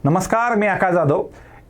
नमस्कार, मी Akash Jadhav.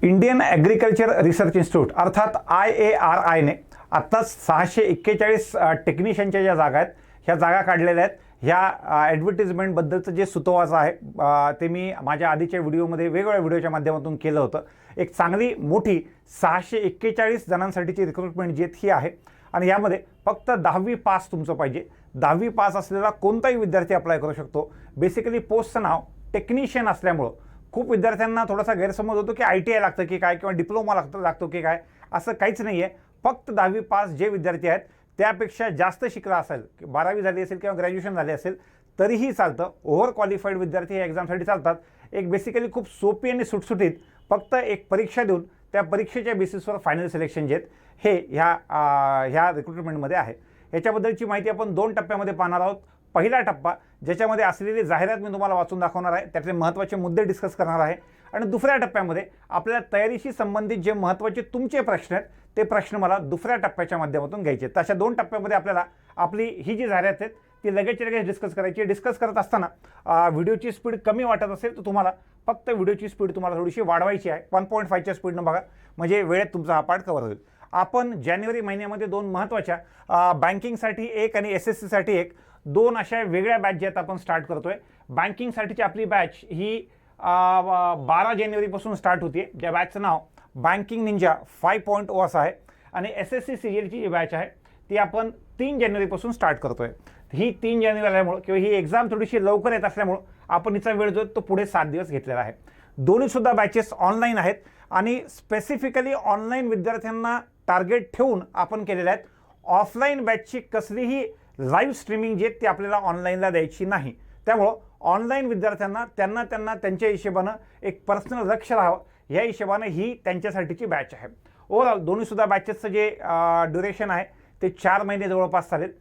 Indian agriculture research institute अर्थात IARIने आत्ताच 641 टेक्निशियनच्या ज्या जागा आहेत ह्या जागा काढलेल्या आहेत. ह्या ॲडव्हर्टिजमेंटबद्दलचं जे सुतोवाचं आहे ते मी माझ्या आधीच्या व्हिडिओमध्ये वेगवेगळ्या व्हिडिओच्या माध्यमातून केलं होतं. एक चांगली मोठी 641 जणांसाठीची रिक्रुटमेंट जी ही आहे आणि यामध्ये फक्त 10वी पास तुमचं पाहिजे. 10वी पास असलेला कोणताही विद्यार्थी अप्लाय करू शकतो. बेसिकली पोस्टचं नाव टेक्निशियन असल्यामुळं खूप विद्यार्थ्यांना थोडासा गैरसमज होतो की ITI लागतं की काय किंवा डिप्लोमा लागतो की काय. असं काहीच नाही आहे. फक्त 10वी पास जे विद्यार्थी आहेत त्यापेक्षा जास्त शिकला असेल, 12वी झाली असेल किंवा ग्रॅज्युएशन झाले असेल तरीही चालतं. ओव्हर क्वालिफाईड विद्यार्थी या एक्झामसाठी चालतात. एक बेसिकली खूप सोपी आणि सुटसुटीत फक्त एक परीक्षा देऊन त्या परीक्षेच्या बेसिसवर फायनल सिलेक्शन जे आहेत हे ह्या रिक्रुटमेंटमध्ये आहे. याच्याबद्दलची माहिती आपण 2 टप्प्यामध्ये पाहणार आहोत. पहिला टप्पा ज्याच्यामध्ये असलेली जाहिरात मी तुम्हाला वाचून दाखवणार आहे, त्यातले महत्त्वाचे मुद्दे डिस्कस करणार आहे. आणि दुसऱ्या टप्प्यामध्ये आपल्या तयारीशी संबंधित जे महत्त्वाचे तुमचे प्रश्न आहेत ते प्रश्न मला दुसऱ्या टप्प्याच्या माध्यमातून घ्यायचे. तर अशा 2 टप्प्यामध्ये आपल्याला आपली ही जी जाहिरात आहे ती लगेच डिस्कस करायची. डिस्कस करत असताना व्हिडिओची स्पीड कमी वाटत असेल तर तुम्हाला फक्त व्हिडिओची स्पीड तुम्हाला थोडीशी वाढवायची आहे. 1.5च्या स्पीडनं बघा, म्हणजे वेळेत तुमचा हा पाठ कव्हर होईल. आपण जानेवारी महिन्यामध्ये 2 महत्त्वाच्या बँकिंगसाठी एक आणि SSCसाठी एक 2 अशा वेगळ्या बॅच ज्या आहेत आपण स्टार्ट करतोय. बँकिंगसाठीची आपली बॅच ही 12 जानेवारीपासून स्टार्ट होते, ज्या बॅचचं नाव बँकिंग निंजा 5.0 असं आहे. आणि SSC CGLची जी बॅच आहे ती आपण 3 जानेवारीपासून स्टार्ट करतोय. ही 3 जानेवारी आल्यामुळं किंवा ही एक्झाम थोडीशी लवकर येत असल्यामुळं आपण हिचा वेळ जो तो पुढे 7 दिवस घेतलेला आहे. दोन्हीसुद्धा बॅचेस ऑनलाईन आहेत आणि स्पेसिफिकली ऑनलाईन विद्यार्थ्यांना टार्गेट ठेवून आपण केलेल्या आहेत. ऑफलाईन बॅचची कसलीही लाईव्ह स्ट्रीमिंग जे ती आपल्याला ऑनलाईनला द्यायची नाही. त्यामुळं ऑनलाईन विद्यार्थ्यांना त्यांना त्यांच्या हिशोबानं एक पर्सनल लक्ष राहावं या हिशोबानं ही त्यांच्यासाठीची बॅच आहे. ओव्हरऑल दोन्हीसुद्धा बॅचेसचं जे ड्युरेशन आहे ते 4 महिने जवळपास चालेल.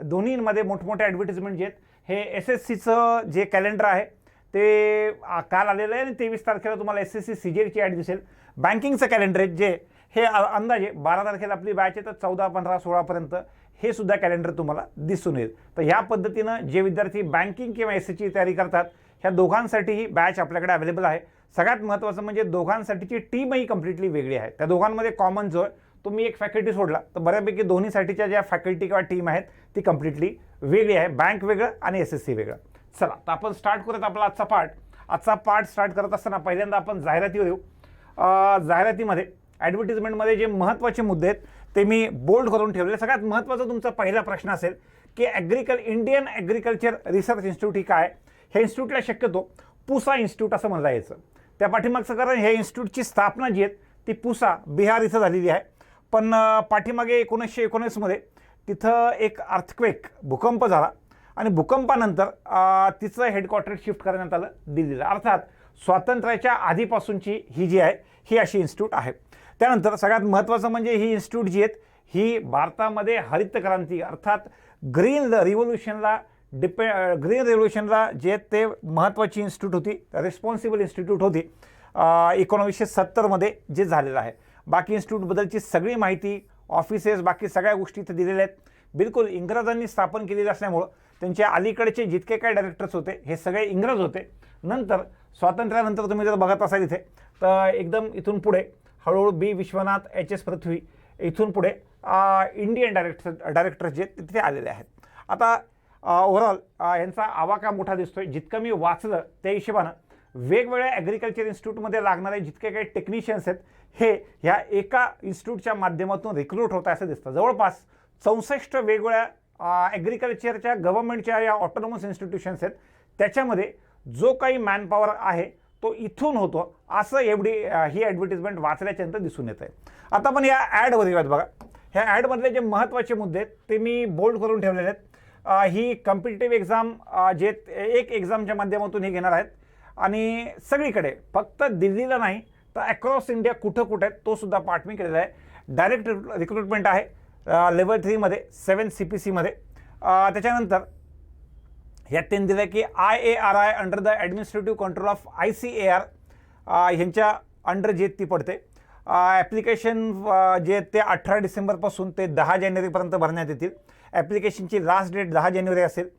दोन्हीमध्ये मोठमोठे ॲडव्हर्टिजमेंट जे आहेत हे SSCचं जे कॅलेंडर आहे ते काल आलेलं आहे आणि 23 तारखेला तुम्हाला SSC CGLची ॲड दिसेल. बँकिंगचं कॅलेंडर आहे जे हे अंदाजे 12 तारखेला आपली बॅच आहे तर 14, 15, 16पर्यंत हे सुद्धा कॅलेंडर तुम्हाला दिसून येईल. तर ह्या पद्धतीनं जे विद्यार्थी बँकिंग किंवा SSCची तयारी करतात ह्या दोघांसाठीही बॅच आपल्याकडे अवेलेबल आहे. सगळ्यात महत्त्वाचं म्हणजे दोघांसाठीची टीमही कम्प्लिटली वेगळी आहे. त्या दोघांमध्ये कॉमन जो आहे तुम्ही एक फॅकल्टी सोडला तर बऱ्यापैकी दोन्हीसाठीच्या ज्या फॅकल्टी किंवा टीम आहेत ती कम्प्लिटली वेगळी आहे. बँक वेगळं आणि SSC वेगळं. चला तर आपण स्टार्ट करूयात आपला आजचा पार्ट स्टार्ट करत असताना पहिल्यांदा आपण जाहिरातीवर येऊ. जाहिरातीमध्ये ॲडव्हर्टिजमेंटमध्ये जे महत्त्वाचे मुद्दे आहेत ते मी बोल्ड करून ठेवले. सगळ्यात महत्त्वाचा तुमचा पहिला प्रश्न असेल की इंडियन ॲग्रिकल्चर रिसर्च इन्स्टिट्यूट ही काय. हे इन्स्टिट्यूटला शक्यतो पुसा इन्स्टिट्यूट असं म्हणलं यायचं. त्या पाठीमागचं कारण हे इन्स्टिट्यूटची स्थापना जी आहे ती पुसा बिहार इथं झालेली आहे. पण पाठीमागे 1919मध्ये तिथं एक अर्थक्वेक भूकंप झाला आणि भूकंपानंतर तिचं हेडक्वार्टर शिफ्ट करण्यात आलं दिल्लीला. अर्थात स्वातंत्र्याच्या आधीपासूनची ही जी आहे ही अशी इन्स्टिट्यूट आहे. त्यानंतर सगळ्यात महत्त्वाचं म्हणजे ही इन्स्टिट्यूट जी आहेत ही भारतामध्ये हरित क्रांती अर्थात ग्रीन रिव्होल्युशनला जे ते महत्त्वाची इन्स्टिट्यूट होती, रिस्पॉन्सिबल इन्स्टिट्यूट होती 1970मध्ये जे झालेलं आहे. बाकी इन्स्टिट्यूटबद्दलची सगळी माहिती, ऑफिसेस, बाकी सगळ्या गोष्टी इथं दिलेल्या आहेत. बिलकुल इंग्रजांनी स्थापन केलेलं असल्यामुळं त्यांच्या अलीकडचे जितके काय डायरेक्टर्स होते हे सगळे इंग्रज होते. नंतर स्वातंत्र्यानंतर तुम्ही जर बघत असाल इथे तर एकदम इथून पुढे हळूहळू B विश्वनाथ, HS पृथ्वी, इथून पुढे इंडियन डायरेक्टर्स जे तिथे आलेले आहेत. आता ओव्हरऑल यांचा आवाका मोठा दिसतोय. जितकं मी वाचलं त्या हिशोबानं वेगवेगळ्या ॲग्रिकल्चर इन्स्टिट्यूटमध्ये लागणारे जितके काही टेक्निशियन्स आहेत हे ह्या एका इन्स्टिट्यूटच्या माध्यमातून रिक्रूट होत आहे असं दिसतं. जवळपास 64 वेगवेगळ्या ॲग्रिकल्चरच्या गव्हर्नमेंटच्या या ऑटोनॉमस इन्स्टिट्यूशन्स आहेत त्याच्यामध्ये जो काही मॅनपॉवर आहे तो इथून होतो असं ही ॲडव्हर्टिजमेंट वाचल्याच्यानंतर दिसून येत आहे. आता आपण या ॲडवर येऊयात. बघा ह्या ॲडमधले जे महत्त्वाचे मुद्दे आहेत ते मी बोल्ड करून ठेवलेले आहेत. ही कॉम्पिटिटिव्ह एक्झाम जे एक एक्झामच्या माध्यमातून हे घेणार आहेत आणि सगळीकडे फक्त दिल्लीला नाही तर अक्रॉस इंडिया कुठं आहेत तो सुद्धा पार्ट मी केलेला आहे. डायरेक्ट रिक्रुटमेंट आहे लेवल 3मध्ये 7 CPCमध्ये. त्याच्यानंतर यात त्यांनी दिलं की IARI under the administrative control of ICAR ह्यांच्या अंडर जे ती पडते. ॲप्लिकेशन जे ते 18 डिसेंबरपासून ते 10 जानेवारीपर्यंत भरण्यात येतील. ॲप्लिकेशनची लास्ट डेट 10 जानेवारी असेल.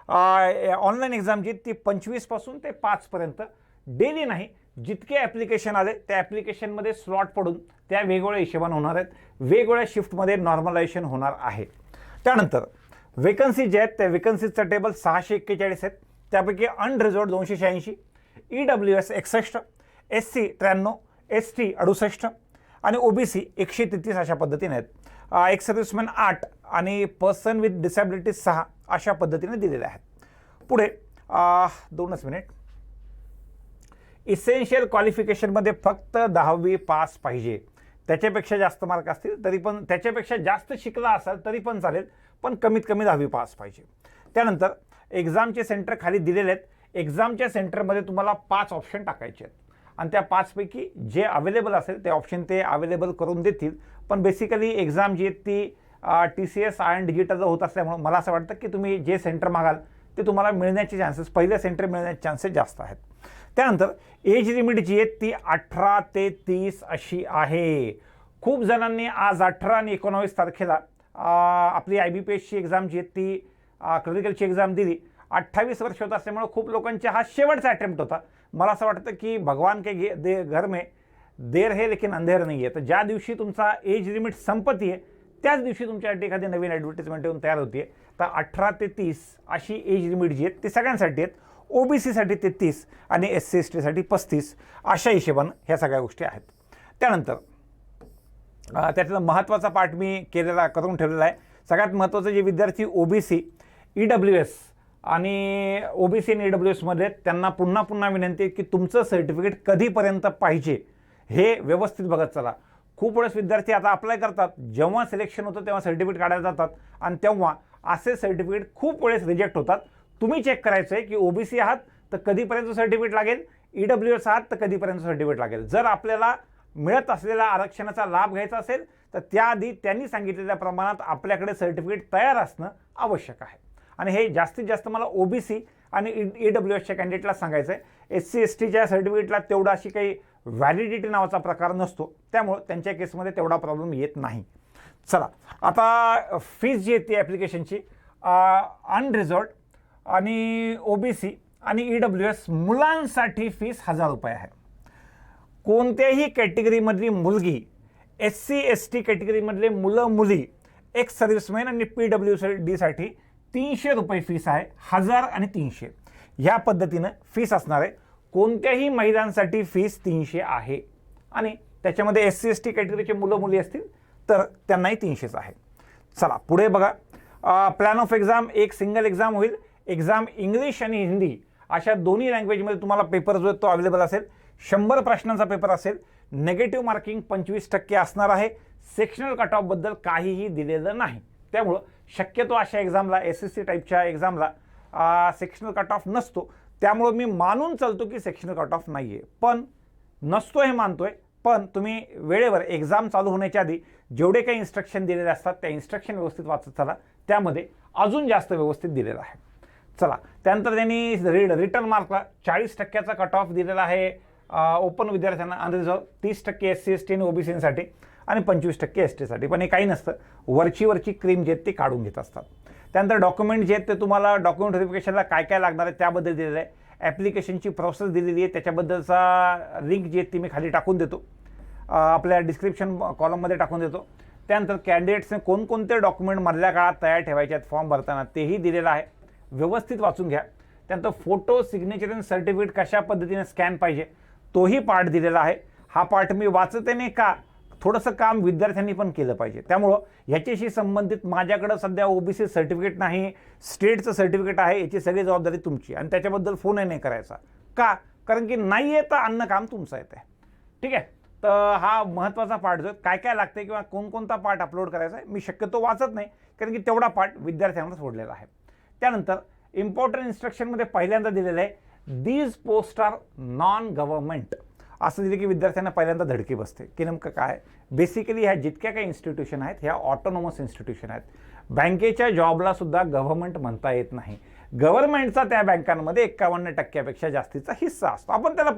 ऑनलाईन एक्झाम जी ती 25 पासून ते 5 पर्यंत डेली नाही, जितके ॲप्लिकेशन आले त्या ॲप्लिकेशनमध्ये स्लॉट पडून त्या वेगवेगळ्या हिशोबाने होणार आहेत, वेगवेगळ्या शिफ्टमध्ये नॉर्मलायझेशन होणार आहे. त्यानंतर वेकन्सी जे आहेत त्या वेकन्सीचं टेबल 641 आहेत, त्यापैकी अनरिझर्व्ड 286, EWS 61, SC 93, ST 68 आणि OBC 133 अशा पद्धतीने आहेत. एक्स सर्व्हिसमॅन 8 आणि पर्सन विथ डिसॅबिलिटी 6 अशा पद्धतीने दिलेले आहेत. पुढे 2 मिनिट. इसेन्शियल क्वालिफिकेशनमध्ये फक्त 10वी पास पाहिजे. त्याच्यापेक्षा जास्त मार्क असतील तरी पण, त्याच्यापेक्षा जास्त शिकला असाल तरी पण चालेल, पण कमीत कमी 10वी पास पाहिजे. त्यानंतर एक्झामचे सेंटर खाली दिलेले आहेत. एक्झामच्या सेंटरमध्ये तुम्हाला 5 ऑप्शन टाकायचे आहेत आणि त्या 5पैकी जे अवेलेबल असेल ते ऑप्शन ते अवेलेबल करून देतील. पण बेसिकली एक्झाम जी आहे ती TCS आणि डिजिटल होत असल्यामुळे मला असं वाटतं की तुम्ही जे सेंटर मागाल ते तुम्हाला मिळण्याचे चान्सेस, पहिलं सेंटर मिळण्याचे चान्सेस जास्त आहेत. त्यानंतर एज लिमिट जी आहे ती 18 ते 30 अशी आहे. खूप जणांनी आज 18 आणि 19 तारखेला आपली IBPSची एक्झाम जी आहे ती क्लरिकलची एक्झाम दिली. 28 वर्ष होत असल्यामुळे खूप लोकांचा हा शेवटचा अटेम्प्ट होता. मला असं वाटतं की भगवान के घर में देर है लेकिन अंधेर नाही आहे. तर ज्या दिवशी तुमचा एज लिमिट संपती आहे त्याच दिवशी तुमच्यासाठी एखादी नवीन ॲडव्हर्टिजमेंट येऊन तयार होती आहे. तर 18 ते 30 अशी एज लिमिट जी आहे ती सगळ्यांसाठी आहेत. OBCसाठी 33 आणि SC ST साठी 35 अशा हिशोबानं ह्या सगळ्या गोष्टी आहेत. त्यानंतर त्यातला महत्त्वाचा पार्ट मी करून ठेवलेला आहे. सगळ्यात महत्त्वाचं जे विद्यार्थी OBC, EWS आणि OBC आणि EWSमध्ये त्यांना पुन्हा पुन्हा विनंती आहे की तुमचं सर्टिफिकेट कधीपर्यंत पाहिजे हे व्यवस्थित बघत चला. खूप वेळेस विद्यार्थी आता अप्लाय करतात, जेव्हा सिलेक्शन होतं तेव्हा सर्टिफिकेट काढायला जातात आणि तेव्हा असे सर्टिफिकेट खूप वेळेस रिजेक्ट होतात. तुम्ही चेक करायचं आहे की OBC आहात तर कधीपर्यंत सर्टिफिकेट लागेल, EWS आहात तर कधीपर्यंत सर्टिफिकेट लागेल. जर आपल्याला मिळत असलेल्या आरक्षणाचा लाभ घ्यायचा असेल तर त्याआधी त्यांनी सांगितलेल्या प्रमाणात आपल्याकडे सर्टिफिकेट तयार असणं आवश्यक आहे. आणि हे जास्तीत जास्त मला OBC आणि EWSच्या कॅन्डिडेटला सांगायचं आहे. SC STच्या सर्टिफिकेटला तेवढा अशी काही व्हॅलिडिटी नावाचा प्रकार नसतो, त्यामुळं त्यांच्या केसमध्ये तेवढा प्रॉब्लेम येत नाही. चला आता फीज जी आहे ती ॲप्लिकेशनची अनरिझर्व्ड आणि OBC आणि EWS मुलांसाठी फीस 1000 रुपये आहे. कोणत्याही कॅटेगरीमधली मुलगी, SC ST कॅटेगरीमधले मुलं मुली, एक्स सर्व्हिसमॅन आणि PWD साठी 300 रुपये फीस आहे. 1000 आणि 300 ह्या पद्धतीनं फीस असणार आहे. कोणत्याही महिलांसाठी फीस 300 आहे आणि त्याच्यामध्ये SC ST कॅटेगरीचे मुलं मुली असतील तर त्यांनाही 300च आहे. चला पुढे बघा. प्लॅन ऑफ एक्झाम एक सिंगल एक्झाम होईल. एक्झाम इंग्लिश आणि हिंदी अशा दोन्ही लँग्वेजमध्ये तुम्हाला पेपर जो आहे तो अवेलेबल असेल. 100 प्रश्नांचा पेपर असेल. नेगेटिव्ह मार्किंग 25% असणार आहे. सेक्शनल कट ऑफबद्दल काहीही दिलेलं नाही, त्यामुळं शक्यतो अशा एक्झामला, SSC टाईपच्या एक्झामला सेक्शनल कट ऑफ नसतो. त्यामुळं मी मानून चालतो की सेक्शनल कट ऑफ नाही आहे, पण नसतो हे मानतोय. पण तुम्ही वेळेवर एक्झाम चालू होण्याच्या आधी जेवढे काही इन्स्ट्रक्शन दिलेले असतात त्या इन्स्ट्रक्शन व्यवस्थित वाचत चला, त्यामध्ये अजून जास्त व्यवस्थित दिलेलं आहे. चला त्यानंतर त्यांनी रिटर्न मार्कला 40% कट ऑफ दिलेला आहे ओपन विद्यार्थ्यांना, अनरिझर्व्ड 30% SC ST आणि OBCसाठी आणि 25% ST साठी. पण हे काही नसतं, वरची क्रीम जे आहेत ते काढून घेत असतात. त्यानंतर डॉक्युमेंट जे आहेत ते तुम्हाला डॉक्युमेंट व्हेरिफिकेशनला काय काय लागणार आहे त्याबद्दल दिलेलं आहे. ॲप्लिकेशनची प्रोसेस दिलेली आहे, त्याच्याबद्दलचा लिंक जी आहे ती मी खाली टाकून देतो, आपल्या डिस्क्रिप्शन कॉलममध्ये टाकून देतो. त्यानंतर कॅन्डिडेट्सने कोणकोणते डॉक्युमेंट मधल्या काळात तयार ठेवायचे आहेत फॉर्म भरताना तेही दिलेलं आहे, व्यवस्थित वाचून घ्या. त्यानंतर फोटो, सिग्नेचर आणि सर्टिफिकेट कशा पद्धतीने स्कॅन पाहिजे तोही पार्ट दिलेला आहे. हा पार्ट मी वाचते नाही का, थोडंसं काम विद्यार्थ्यांनी पण केलं पाहिजे. त्यामुळं ह्याच्याशी संबंधित माझ्याकडं सध्या OBC सर्टिफिकेट नाही, स्टेटचं सर्टिफिकेट आहे, याची सगळी जबाबदारी तुमची आणि त्याच्याबद्दल फोनही नाही करायचा. का? कारण की नाही आहे तर अन्न काम तुमचं येतं आहे. ठीक आहे, तर हा महत्त्वाचा पार्ट जो काय काय लागते किंवा कोणकोणता पार्ट अपलोड करायचा आहे मी शक्यतो वाचत नाही, कारण की तेवढा पार्ट विद्यार्थ्यांना सोडलेला आहे. त्यानंतर इम्पॉर्टंट इन्स्ट्रक्शनमध्ये पहिल्यांदा दिलेलं आहे these post are non government. असं दिलं की विद्यार्थ्यांना पहिल्यांदा धडकी बसते की नेमकं काय. बेसिकली ह्या जितक्या काही इन्स्टिट्यूशन आहेत ह्या ऑटोनॉमस इन्स्टिट्यूशन आहेत. बँकेच्या जॉबला सुद्धा गव्हर्नमेंट म्हणता येत नाही. गव्हर्नमेंटचा त्या बँकांमध्ये 51% जास्तीचा हिस्सा असतो. आपण त्याला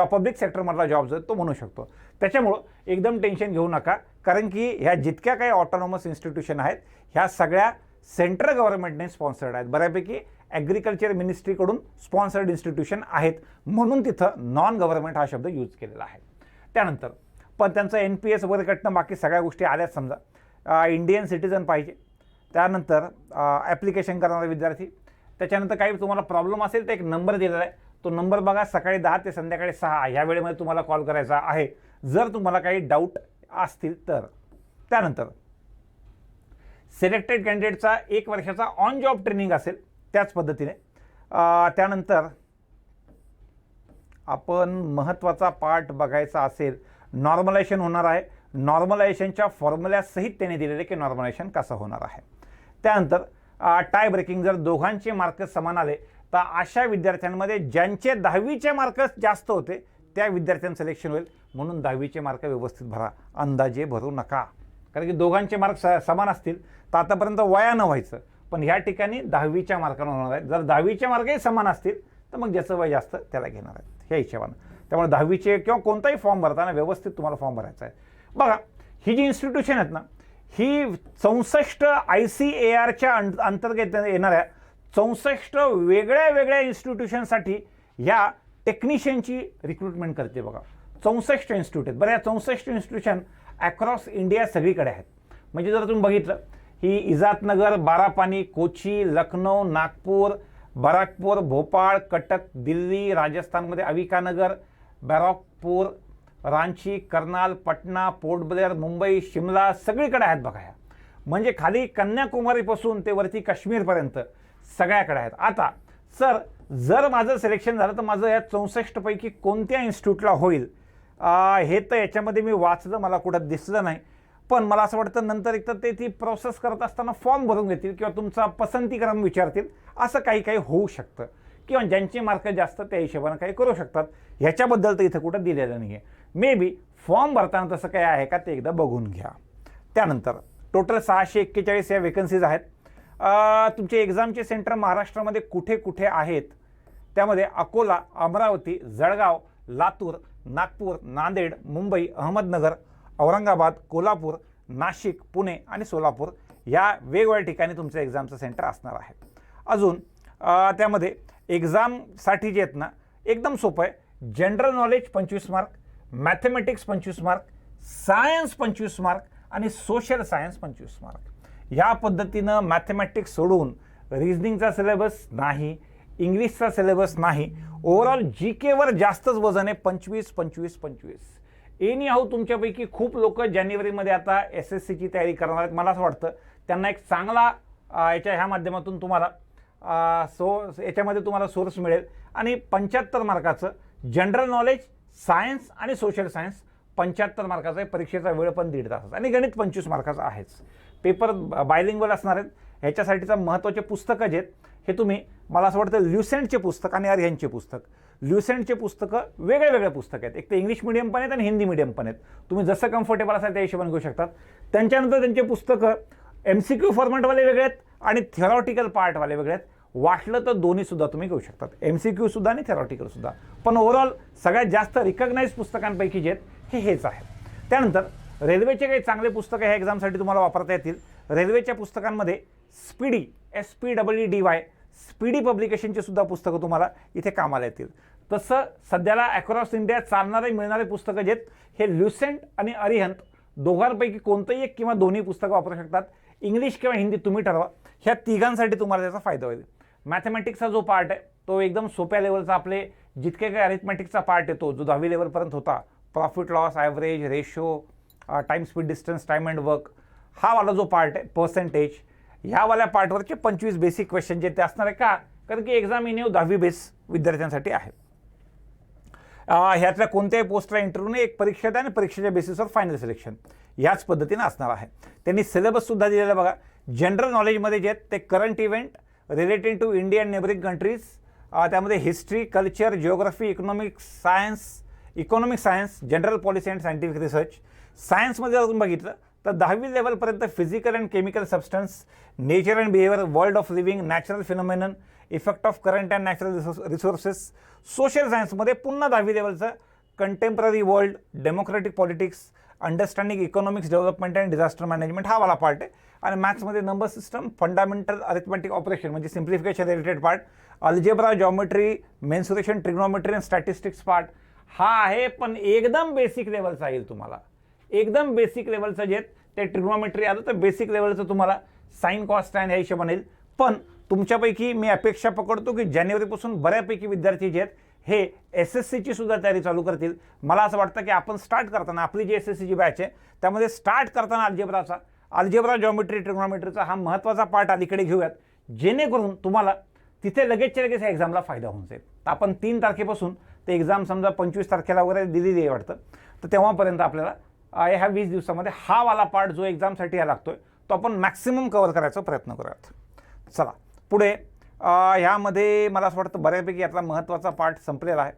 पब्लिक सेक्टरमधला जॉब जो तो म्हणू शकतो. त्याच्यामुळं एकदम टेन्शन घेऊ नका, कारण की ह्या जितक्या काही ऑटोनॉमस इन्स्टिट्यूशन आहेत ह्या सगळ्या सेंट्रल गव्हर्नमेंटने स्पॉन्सर्ड आहेत. बऱ्यापैकी ॲग्रिकल्चर मिनिस्ट्रीकडून स्पॉन्सर्ड इन्स्टिट्यूशन आहेत, म्हणून तिथं नॉन गव्हर्नमेंट हा शब्द यूज केलेला आहे. त्यानंतर पण त्यांचं NPS वगैरे कटणं बाकी सगळ्या गोष्टी आल्यात. समजा इंडियन सिटीजन पाहिजे, त्यानंतर ॲप्लिकेशन करणारा विद्यार्थी, त्याच्यानंतर काही तुम्हाला प्रॉब्लेम असेल तर एक नंबर दिलेला आहे, तो नंबर बघा, सकाळी 10 ते संध्याकाळी 6 ह्या वेळेमध्ये तुम्हाला कॉल करायचा आहे जर तुम्हाला काही डाऊट असतील तर. त्यानंतर सिलेक्टेड कॅन्डिडेटचा 1 वर्षाचा ऑन जॉब ट्रेनिंग असेल त्याच पद्धतीने. त्यानंतर आपण महत्त्वाचा पार्ट बघायचा असेल, नॉर्मलायझेशन होणार आहे. नॉर्मलायझेशनच्या फॉर्म्युल्यासहित त्याने दिलेले की नॉर्मलायझेशन कसं होणार आहे. त्यानंतर टाय ब्रेकिंग, जर दोघांचे मार्क समान आले तर अशा विद्यार्थ्यांमध्ये ज्यांचे 10वीचे मार्क जास्त होते त्या विद्यार्थ्यांचं सिलेक्शन होईल, म्हणून 10वीचे मार्क व्यवस्थित भरा, अंदाजे भरू नका. कारण की दोघांचे मार्क समान असतील तर आतापर्यंत वयानं व्हायचं, पण ह्या ठिकाणी 10वीच्या मार्कानं होणार आहे. जर 10वीच्या मार्कही समान असतील तर मग ज्याचं वय जास्त त्याला घेणार आहेत ह्या हिशोबानं. त्यामुळे 10वीचे किंवा कोणताही फॉर्म भरताना व्यवस्थित तुम्हाला फॉर्म भरायचा आहे. बघा, ही जी इन्स्टिट्यूशन आहेत ना, ही 64 ICARच्या अंतर्गत येणाऱ्या 64 वेगळ्या वेगळ्या इन्स्टिट्यूशनसाठी ह्या टेक्निशियनची रिक्रुटमेंट करते. बघा, 64 इन्स्टिट्यूट आहेत. बरं, या 64 इन्स्टिट्यूशन अक्रॉस इंडिया सगळीकडे आहेत. म्हणजे जर तुम्ही बघितलं, ही इजातनगर, बारापानी, कोची, लखनौ, नागपूर, बराकपूर, भोपाळ, कटक, दिल्ली, राजस्थानमध्ये अविकानगर, बॅरकपूर, रांची, करनाल, पटना, पोर्ट ब्लेअर, मुंबई, शिमला सगळीकडे आहेत. बघा, ह्या म्हणजे खाली कन्याकुमारीपासून ते वरती काश्मीरपर्यंत सगळ्याकडे आहेत. आता सर, जर माझं सिलेक्शन झालं तर माझं या 64 पैकी कोणत्या इन्स्टिट्यूटला होईल हे तर याच्यामध्ये मी वाचलं, मला कुठं दिसलं नाही. पण मला असं वाटतं नंतर एक तर ते ती प्रोसेस करत असताना फॉर्म भरून घेतील किंवा तुमचा पसंतीक्रम विचारतील, असं काही काही होऊ शकतं. किंवा ज्यांचे मार्क जास्त त्या हिशोबानं काही करू शकतात. ह्याच्याबद्दल तर इथं कुठं दिलेलं नाही आहे. मे बी फॉर्म भरताना तसं काही आहे का ते एकदा बघून घ्या. त्यानंतर टोटल 641 या वेकन्सीज आहेत. तुमचे एक्झामचे सेंटर महाराष्ट्रामध्ये कुठे कुठे आहेत त्यामध्ये अकोला, अमरावती, जळगाव, लातूर, नागपूर, नांदेड, मुंबई, अहमदनगर, औरंगाबाद, कोल्हापूर, नाशिक, पुणे आणि सोलापूर या वेगवेगळ्या ठिकाणी तुमचं एक्झामचं सेंटर असणार आहे. अजून त्यामध्ये एक्झामसाठी जे आहेत ना, एकदम सोपं आहे. General knowledge 25 mark, mathematics 25 mark, science 25 mark आणि सोशल सायन्स 25 मार्क. ह्या पद्धतीनं मॅथमॅटिक्स सोडून रिझनिंगचा सिलेबस नाही, इंग्लिशचा सिलेबस नाही, ओव्हरऑल GKवर जास्तच वजन आहे. 25 25 25. एनी हाऊ तुमच्यापैकी खूप लोक जानेवारीमध्ये आता SSCची तयारी करणार आहेत. मला असं वाटतं त्यांना एक चांगला ह्या माध्यमातून तुम्हाला याच्यामध्ये तुम्हाला सोर्स मिळेल. आणि 75 मार्काचं जनरल नॉलेज, सायन्स आणि सोशल सायन्स 75 मार्काचा आहे. परीक्षेचा वेळ पण 1.5 तास आणि गणित 25 मार्काचा आहेच. पेपर बायलिंग्वल असणार आहेत. ह्याच्यासाठीचं महत्त्वाचे पुस्तकं जे आहेत हे तुम्ही, मला असं वाटतं ल्युसेंटचे पुस्तक आणि अरिहंतचे पुस्तक. ल्युसेंटचे पुस्तकं वेगळे वेगळे पुस्तक आहेत. एक तर इंग्लिश मिडियम पण आहेत आणि हिंदी मिडियम पण आहेत. तुम्ही जसं कम्फर्टेबल असाल त्या हिशोबाने घेऊ शकतात. त्यांच्यानंतर त्यांचे पुस्तकं MCQ फॉर्मॅटवाले वेगळे आहेत आणि थेरॉटिकल पार्टवाले वेगळे आहेत. वाटलं तर दोन्हीसुद्धा तुम्ही घेऊ शकतात, MCQ सुद्धा आणि थेरॉटिकलसुद्धा. पण ओव्हरऑल सगळ्यात जास्त रिकग्नाइज पुस्तकांपैकी जे आहेत हेच आहेत. त्यानंतर रेल्वेचे काही चांगले पुस्तकं ह्या एक्झामसाठी तुम्हाला वापरता येतील. रेल्वेच्या पुस्तकांमध्ये स्पीडी, SPEEDY, स्पीडी पब्लिकेशनचे सुद्धा पुस्तकं तुम्हाला इथे कामाला येतील. तसं सध्याला अक्रॉस इंडिया चालणारे मिळणारे पुस्तकं जे आहेत हे ल्युसेंट आणि अरिहंत दोघांपैकी कोणतंही एक किंवा दोन्ही पुस्तकं वापरू शकतात. इंग्लिश किंवा हिंदी तुम्ही ठरवा. ह्या तिघांसाठी तुम्हाला त्याचा फायदा होईल. मॅथमॅटिक्सचा जो पार्ट आहे तो एकदम सोप्या लेवलचा, आपले जितके काही अरिथमॅटिकचा पार्ट येतो जो 10वी लेवलपर्यंत होता, profit loss, average, ratio, time speed distance, time and work, हा वाला जो पार्ट आहे, पर्सेंटेज, ह्यावाल्या पार्टवरचे 25 बेसिक क्वेश्चन जे ते असणार आहे. का? कारण की एक्झाम इन 10वी बेस विद्यार्थ्यांसाठी आहे. ह्यातल्या कोणत्याही पोस्टला इंटरव्ह्यू नाही, एक परीक्षा द्या आणि परीक्षेच्या बेसिसवर फायनल सिलेक्शन याच पद्धतीने असणार आहे. त्यांनी सिलेबससुद्धा दिलेला बघा. जनरल नॉलेजमध्ये जे आहेत ते current event related to India and neighbouring countries, त्यामध्ये history, culture, geography, economic science, general policy and scientific research. सायन्समध्ये जर तुम्ही बघितलं तर 10वी लेवलपर्यंत physical and chemical substance, nature and behaviour, world of living, natural phenomenon, effect of current and natural resources. Social सायन्समध्ये पुन्हा 10वी लेवलचं contemporary world, democratic politics, understanding economics development and disaster management हा वाला पार्ट आहे. आणि मॅथ्समध्ये number system, fundamental arithmetic operation म्हणजे simplification related part, algebra, geometry, mensuration, trigonometry and statistics part हा आहे. पण एकदम बेसिक लेवलचा येईल तुम्हाला, एकदम बेसिक लेवलचं जे ते ट्रिग्नोमेट्री आलं तर बेसिक लेवलचं तुम्हाला साइन कॉस टॅन ह्या हिशोबाने येईल. पण तुमच्यापैकी मी अपेक्षा पकडतो की जानेवारीपासून बऱ्यापैकी विद्यार्थी जे आहेत हे SSCची सुद्धा तयारी चालू करतील. मला असं वाटतं की आपण स्टार्ट करताना आपली जी SSCची बॅच आहे त्यामध्ये स्टार्ट करताना अल्जेब्रा, जॉमेट्री, ट्रिग्नोमेट्रीचा हा महत्त्वाचा पार्ट अलीकडे घेऊयात, जेणेकरून तुम्हाला तिथे लगेचच्या लगेच ह्या एक्झामला फायदा होऊन जाईल. तर आपण 3 तारखेपासून ते एक्झाम समजा 25 तारखेला वगैरे दिलेली आहे वाटतं, तर तेव्हापर्यंत आपल्याला ह्या 20 दिवसामध्ये हा वाला पार्ट जो एक्झामसाठी हा लागतोय तो आपण मॅक्सिमम कव्हर करायचा प्रयत्न करूयात. चला पुढे ह्यामध्ये मला असं वाटतं बऱ्यापैकी यातला महत्त्वाचा पार्ट संपलेला आहे.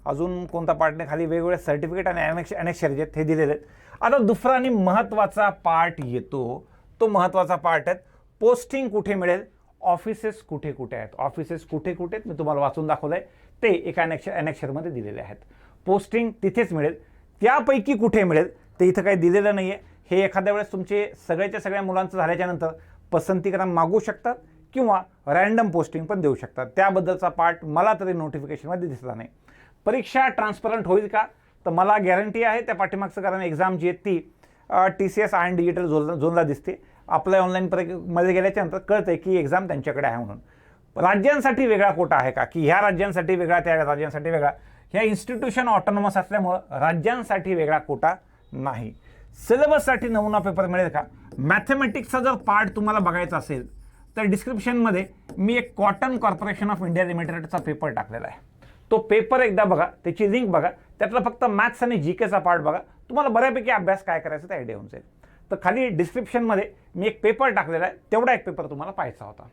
अजून कोणता पार्ट नाही, खाली वेगवेगळे सर्टिफिकेट आणि ॲनेक्शर जे आहेत हे दिलेले आहेत. आता दुसरा आणि महत्त्वाचा पार्ट येतो, तो महत्त्वाचा पार्ट आहे पोस्टिंग कुठे मिळेल, ऑफिसेस कुठे कुठे आहेत. ऑफिसेस कुठे कुठे आहेत मी तुम्हाला वाचून दाखवलं आहे, ते एका ॲनेक्शरमध्ये दिलेले आहेत. पोस्टिंग तिथेच मिळेल, त्यापैकी कुठे मिळेल ते इथं काही दिलेलं नाही आहे. हे एखाद्या वेळेस तुमचे सगळ्याच्या सगळ्या मुलांचं झाल्याच्यानंतर पसंतीक्रम मागू शकतात किंवा रँडम पोस्टिंग पण देऊ शकतात. त्याबद्दलचा पार्ट मला तरी नोटिफिकेशनमध्ये दिसला नाही. परीक्षा ट्रान्सपरंट होईल का, तर मला गॅरंटी आहे त्या पाठीमागचं, कारण एक्झाम जी आहे ती TCS आणि डिजिटल झोनला दिसते. आपल्या ऑनलाईन मध्ये गेल्याच्यानंतर कळतं आहे की एक्झाम त्यांच्याकडे आहे म्हणून. राज्यांसाठी वेगळा कोटा आहे का, की ह्या राज्यांसाठी वेगळा, त्या राज्यांसाठी वेगळा. ह्या इन्स्टिट्यूशन ऑटोनॉमस असल्यामुळं राज्यांसाठी वेगळा कोटा नाही. सिलेबससाठी नमुना पेपर मिळेल का, मॅथमॅटिक्सचा जर पार्ट तुम्हाला बघायचा असेल तर डिस्क्रिप्शनमध्ये मी एक कॉटन कॉर्पोरेशन ऑफ इंडिया लिमिटेडचा पेपर टाकलेला आहे. तो पेपर एकदा बघा, त्याची लिंक बघा, त्यातला फक्त मॅथ्स आणि GKचा पार्ट बघा, तुम्हाला बऱ्यापैकी अभ्यास काय करायचा ते आयडिया होऊन जाईल. तर खाली डिस्क्रिप्शनमध्ये मी एक पेपर टाकलेला आहे, तेवढा एक पेपर तुम्हाला पाहायचा होता.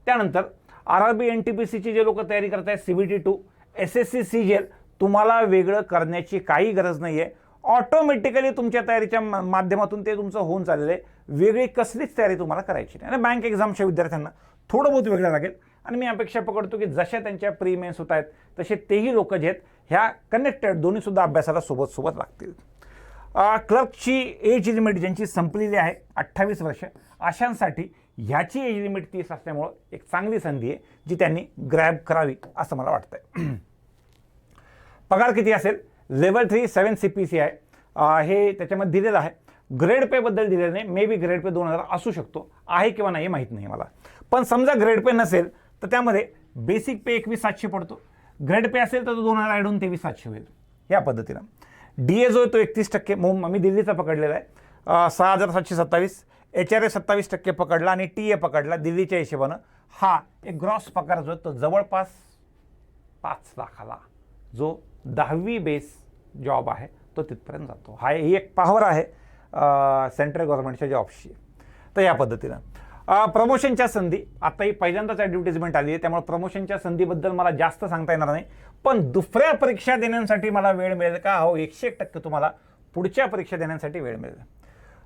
त्यानंतर RRB NTPCची जे लोक तयारी करत आहेत, CBT2, SSC CGL, तुम्हाला वेगळं करण्याची काही गरज नाही आहे. ऑटोमॅटिकली तुमच्या तयारीच्या माध्यमातून ते तुमचं होऊन चाललेलं आहे. वेगळी कसलीच तयारी तुम्हाला करायची नाही. आणि बँक एक्झामच्या विद्यार्थ्यांना थोडं बहुत वेगळं लागेल. आणि मी अपेक्षा पकडतो की जशा त्यांच्या प्री मेन्स होत आहेत तसे तेही लोक जे आहेत ह्या कनेक्टेड दोन्हीसुद्धा अभ्यासाला सोबत लागतील. क्लर्कची एज लिमिट ज्यांची संपलेली आहे 28 वर्ष, अशांसाठी ह्याची एज लिमिट 30 असल्यामुळं एक चांगली संधी आहे जी त्यांनी ग्रॅब करावी असं मला वाटतंय. पगार किती असेल, लेवल 3 7 CPC आहे, हे त्याच्यामध्ये दिलेलं आहे. ग्रेड पे बद्दल दिलेलं नाही, मे बी ग्रेड पे 2000 असू शकतो, आहे किंवा नाही माहीत नाही मला. पण समजा ग्रेड पे नसेल तर त्यामध्ये बेसिक पे 21,700 पडतो, ग्रेड पे असेल तर तो 2000 ॲड होऊन 23,700 होईल. या पद्धतीनं DA जो आहे तो 31%, मी दिल्लीचा पकडलेला आहे 6,727, HRA 27% पकडला आणि TA पकडला दिल्लीच्या हिशोबानं. हा एक ग्रॉस पगार जो आहे तो जवळपास 5 लाखाला, जो 10वी बेस जॉब आहे तो तिथपर्यंत जातो. हा ही एक पॉवर आहे सेंट्रल गव्हर्नमेंटच्या जॉबशी. तर या पद्धतीनं प्रमोशनच्या संधी, आता ही पहिल्यांदाच ॲडव्हर्टिजमेंट आली आहे त्यामुळे प्रमोशनच्या संधीबद्दल मला जास्त सांगता येणार नाही. पण दुसऱ्या परीक्षा देण्यासाठी मला वेळ मिळेल का, हो 101% तुम्हाला पुढच्या परीक्षा देण्यासाठी वेळ मिळेल.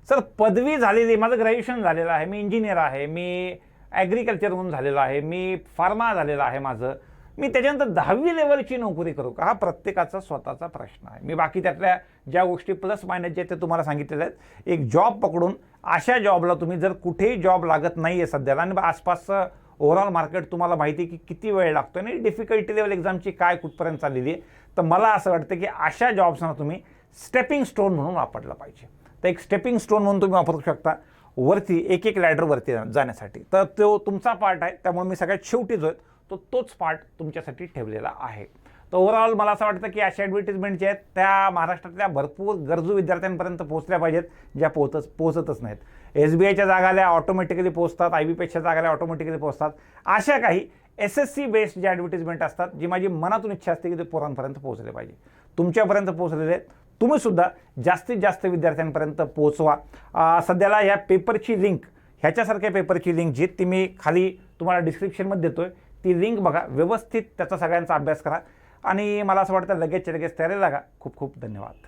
सर पदवी झालेली, माझं ग्रॅज्युएशन झालेलं आहे, मी इंजिनियर आहे, मी ॲग्रिकल्चर म्हणून झालेलं आहे, मी फार्मा झालेलं आहे माझं, मी त्याच्यानंतर 10वी लेवलची नोकरी करू का, हा प्रत्येकाचा स्वतःचा प्रश्न आहे. मी बाकी त्यातल्या ज्या गोष्टी प्लस मायनस जे ते तुम्हाला सांगितलेल्या आहेत. एक जॉब पकडून अशा जॉबला तुम्ही जर कुठेही जॉब लागत नाही आहे सध्याला आणि आसपासचं ओव्हरऑल मार्केट तुम्हाला माहिती आहे की किती वेळ लागतो आणि डिफिकल्टी लेवल एक्झामची काय कुठपर्यंत चाललेली आहे, तर मला असं वाटतं की अशा जॉब्सना तुम्ही स्टेपिंग स्टोन म्हणून वापरलं पाहिजे. तर एक स्टेपिंग स्टोन म्हणून तुम्ही वापरू शकता वरती, एक लॅडरवरती जाण्यासाठी. तर तो तुमचा पार्ट आहे, त्यामुळे मी सगळ्यात शेवटी जो आहे तोच पार्ट तुमच्यासाठी ठेवलेला आहे. तर ओव्हरऑल मला असं वाटतं की अशा ॲडव्हर्टिजमेंट ज्या आहेत त्या महाराष्ट्रातल्या भरपूर गरजू विद्यार्थ्यांपर्यंत पोहोचल्या पाहिजेत, ज्या पोहोचतच नाहीत. SBIच्या जागाल्या ऑटोमॅटिकली पोहोचतात, IBPESच्या जागाल्या ऑटोमॅटिकली पोहोचतात. अशा काही SSC बेस्ड ज्या ॲडव्हर्टिजमेंट असतात जी माझी मनातून इच्छा असते की ते पोरांपर्यंत पोहोचले पाहिजे, तुमच्यापर्यंत पोहोचलेले आहेत. तुम्हीसुद्धा जास्तीत जास्त विद्यार्थ्यांपर्यंत पोहोचवा. सध्याला या पेपरची लिंक, ह्याच्यासारख्या पेपरची लिंक जी ती मी खाली तुम्हाला डिस्क्रिप्शनमध्ये देतोय, ती लिंक बघा, व्यवस्थित त्याचा सगळ्यांचा अभ्यास करा आणि मला असं वाटतं लगेच तयारी लागा. खूप खूप धन्यवाद.